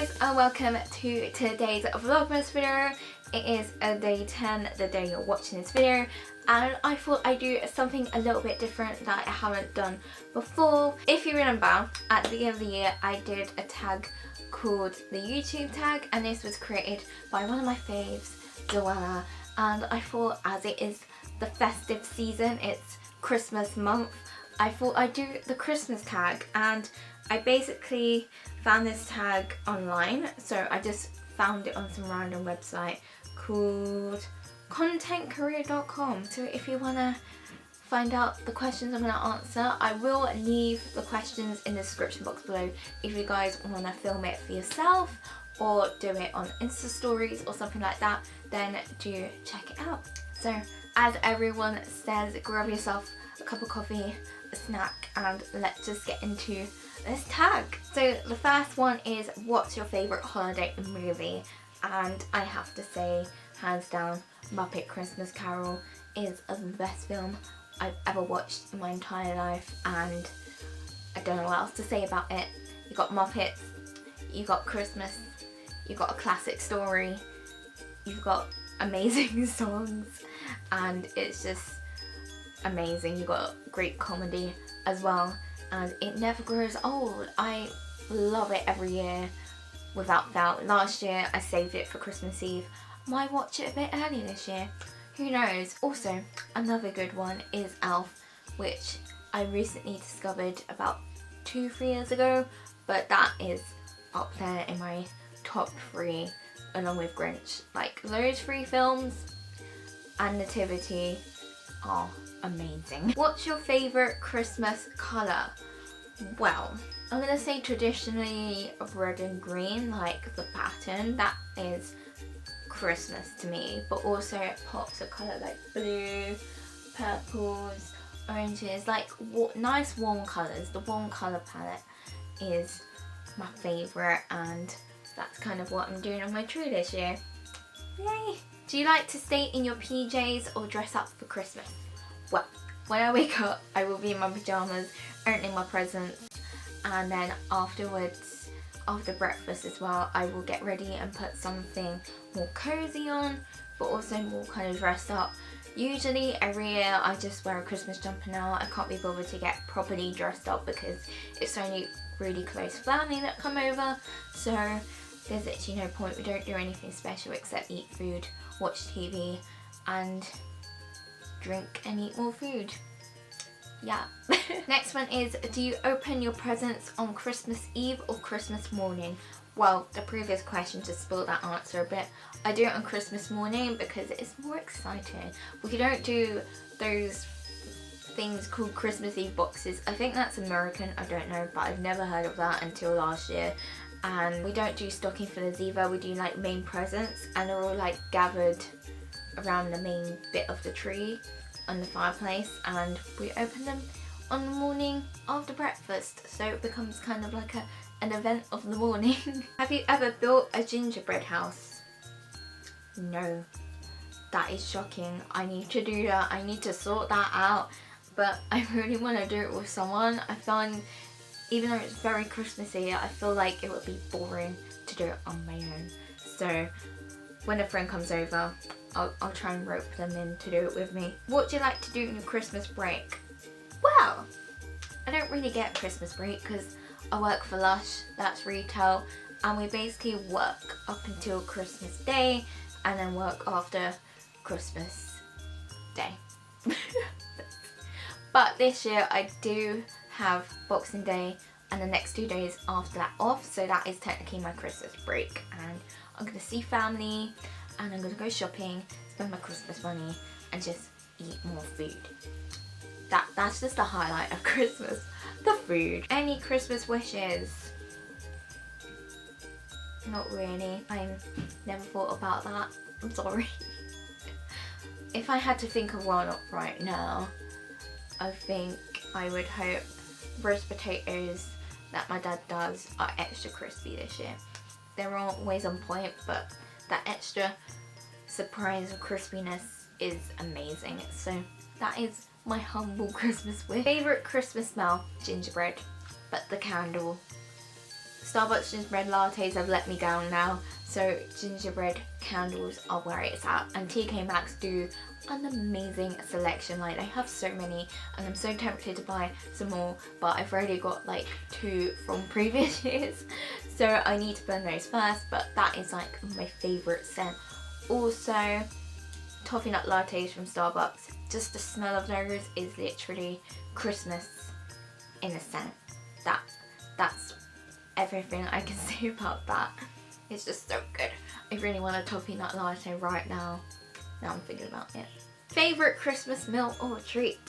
guys and welcome to today's Vlogmas video. It is day 10, the day you're watching this video, and I thought I'd do something a little bit different that I haven't done before. If you remember, at the beginning of the year I did a tag called the YouTube tag, and this was created by one of my faves, Joanna, and I thought as it is the festive season, it's Christmas month, I thought I'd do the Christmas tag. And I basically found this tag online, so I just found it on some random website called contentcareer.com. So if you want to find out the questions I'm going to answer, I will leave the questions in the description box below if you guys want to film it for yourself or do it on Insta stories or something like that, then do check it out. So as everyone says, grab yourself a cup of coffee, a snack, and let's just get into this tag. So the first one is, what's your favourite holiday movie? And I have to say, hands down, Muppet Christmas Carol is the best film I've ever watched in my entire life, and I don't know what else to say about it. You got Muppets, you got Christmas, you got a classic story, you've got amazing songs, and it's just amazing. You got great comedy as well, and it never grows old. I love it every year without doubt. Last year I saved it for Christmas Eve. Might watch it a bit early this year, who knows. Also, another good one is Elf, which I recently discovered about 2-3 years ago, but that is up there in my top 3 along with Grinch. Like, those 3 films and Nativity are amazing. What's your favourite Christmas colour? Well, I'm gonna say traditionally red and green, like the pattern, that is Christmas to me, but also it pops a colour like blue, purples, oranges, like nice warm colours. The warm colour palette is my favourite, and that's kind of what I'm doing on my tree this year. Yay! Do you like to stay in your PJs or dress up for Christmas? Well, when I wake up, I will be in my pyjamas, opening my presents, and then afterwards, after breakfast as well, I will get ready and put something more cozy on, but also more kind of dressed up. Usually every year I just wear a Christmas jumper now. I can't be bothered to get properly dressed up because it's only really close family that come over, so there's actually no point. We don't do anything special except eat food, watch TV, and drink and eat more food. Yeah. Next one is, do you open your presents on Christmas Eve or Christmas morning? Well, the previous question just spoiled that answer a bit. I do it on Christmas morning because it's more exciting. We don't do those things called Christmas Eve boxes. I think that's American, I don't know, but I've never heard of that until last year. And we don't do stocking fillers either. We do like main presents, and they're all like gathered around the main bit of the tree on the fireplace, and we open them on the morning after breakfast, so it becomes kind of like an event of the morning. Have you ever built a gingerbread house? No. That is shocking. I need to do that. I need to sort that out, but I really want to do it with someone. I find, even though it's very Christmassy, I feel like it would be boring to do it on my own. So when a friend comes over, I'll try and rope them in to do it with me. What do you like to do in your Christmas break? Well, I don't really get Christmas break because I work for Lush, that's retail, and we basically work up until Christmas Day and then work after Christmas Day. But this year I do have Boxing Day and the next 2 days after that off, so that is technically my Christmas break, and I'm going to see family, and I'm going to go shopping, spend my Christmas money, and just eat more food. That's just the highlight of Christmas, the food. Any Christmas wishes? Not really. I never thought about that. I'm sorry. If I had to think of one up right now, I think I would hope roast potatoes that my dad does are extra crispy this year. They're always on point, but that extra surprise of crispiness is amazing. So that is my humble Christmas wish. Favourite Christmas smell? Gingerbread, but the candle Starbucks gingerbread lattes have let me down now, so gingerbread candles are where it's at, and TK Maxx do an amazing selection. Like, they have so many and I'm so tempted to buy some more, but I've already got like 2 from previous years, so I need to burn those first. But that is like my favourite scent. Also, toffee nut lattes from Starbucks, just the smell of those is literally Christmas in a scent. That's everything I can say about that. It's just so good. I really want a toffee nut latte right now. Now I'm thinking about it. Favourite Christmas meal or treat?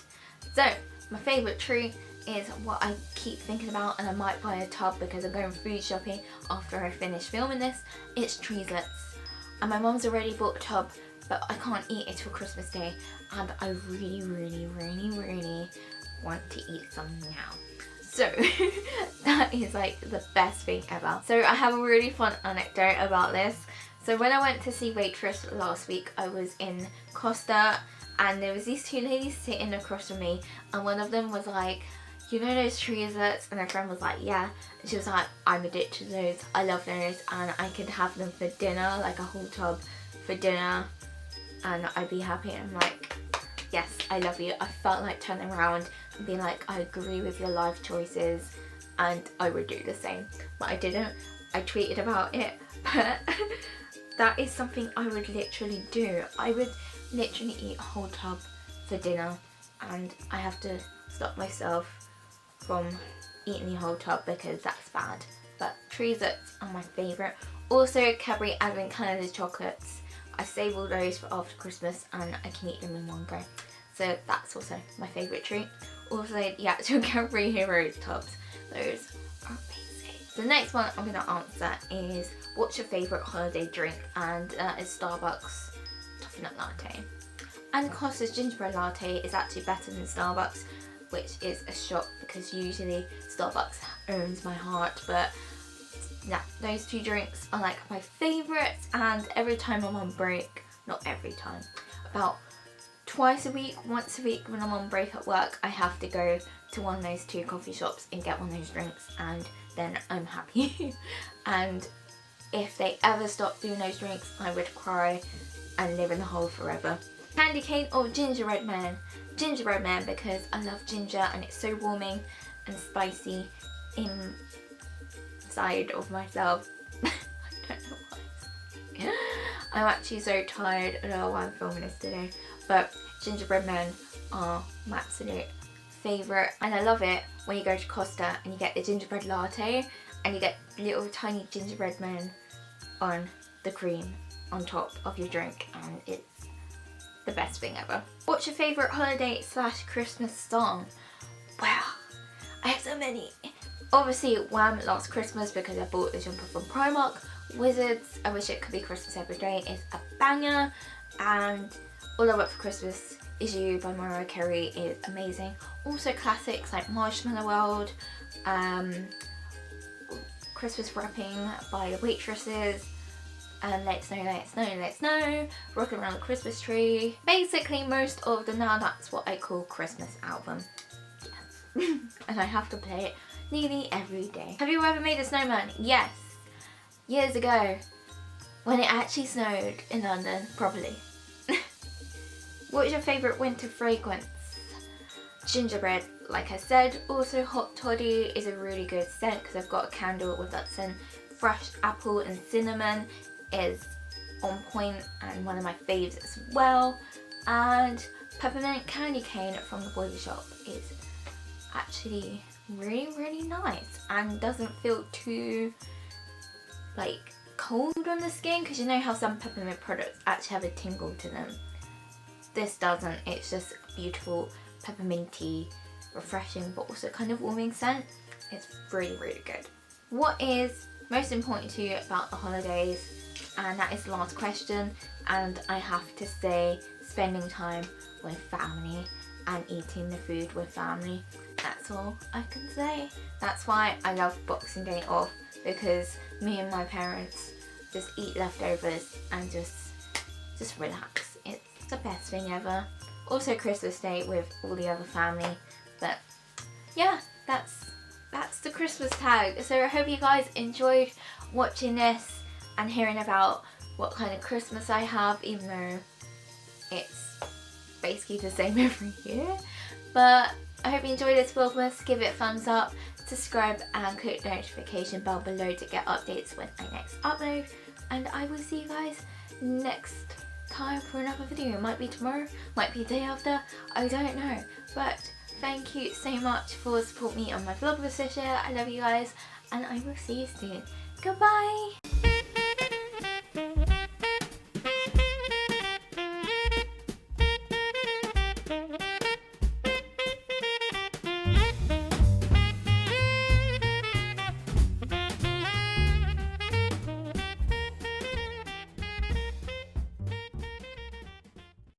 So, my favourite treat is what I keep thinking about, and I might buy a tub because I'm going food shopping after I finish filming this. It's treeslets. And my mum's already bought a tub, but I can't eat it till Christmas Day, and I really want to eat some now. So that is like the best thing ever. So I have a really fun anecdote about this. So when I went to see Waitress last week, I was in Costa, and there was these 2 ladies sitting across from me, and one of them was like, you know those treeslets? And her friend was like, yeah. And she was like, I'm addicted to those, I love those, and I could have them for dinner, like a whole tub for dinner, and I'd be happy. And I'm like, yes, I love you. I felt like turning around and being like, I agree with your life choices, and I would do the same, but I didn't. I tweeted about it, but that is something I would literally do. I would literally eat a whole tub for dinner, and I have to stop myself from eating the whole tub because that's bad. But treeslets are my favourite. Also, Cadbury Advent Calendar chocolates. I save all those for after Christmas, and I can eat them in one go. So that's also my favourite treat. Also, the actual Cadbury Heroes tubs. Those are amazing. The next one I'm going to answer is, what's your favourite holiday drink? And that is Starbucks toffee nut latte. And Costa's gingerbread latte is actually better than Starbucks, which is a shock because usually Starbucks owns my heart. But yeah, those 2 drinks are like my favourites, and every time I'm on break, not every time, about twice a week, once a week when I'm on break at work, I have to go to one of those 2 coffee shops and get one of those drinks, and then I'm happy. And if they ever stop doing those drinks, I would cry and live in a hole forever. Candy cane or gingerbread man? Gingerbread man, because I love ginger and it's so warming and spicy inside of myself. I don't know why. I'm actually so tired. I don't know why I'm filming this today, but gingerbread men are my absolute favourite, and I love it when you go to Costa and you get the gingerbread latte and you get little tiny gingerbread men on the cream on top of your drink, and it's the best thing ever. What's your favourite holiday / Christmas song? Well, I have so many. Obviously Wham! Last Christmas, because I bought the jumper from Primark. Wizards, I Wish It Could Be Christmas Every Day is a banger, and All I Want for Christmas Is You by Mariah Carey is amazing. Also classics like Marshmallow World, Christmas Wrapping by the Waitresses, and Let It Snow, Let It Snow, Let It Snow, Rockin' Around the Christmas Tree. Basically most of the Now That's What I Call Christmas album. Yes. And I have to play it nearly every day. Have you ever made a snowman? Yes. Years ago, when it actually snowed in London, properly. What is your favourite winter fragrance? Gingerbread, like I said. Also Hot Toddy is a really good scent because I've got a candle with that scent. Fresh apple and cinnamon is on point and one of my faves as well. And peppermint candy cane from the Body Shop is actually really nice and doesn't feel too like cold on the skin, because you know how some peppermint products actually have a tingle to them. This doesn't. It's just beautiful pepperminty, refreshing but also kind of warming scent. It's really good. What is most important to you about the holidays? And that is the last question, and I have to say spending time with family and eating the food with family. That's all I can say. That's why I love Boxing Day off, because me and my parents just eat leftovers and just relax. It's the best thing ever. Also Christmas Day with all the other family. But yeah, that's that's the Christmas tag. So I hope you guys enjoyed watching this and hearing about what kind of Christmas I have, even though it's basically the same every year. But I hope you enjoyed this vlogmas. Give it a thumbs up, subscribe and click the notification bell below to get updates when I next upload. And I will see you guys next time for another video. It might be tomorrow, might be the day after, I don't know. But thank you so much for supporting me on my vlogmas this year. I love you guys and I will see you soon. Goodbye!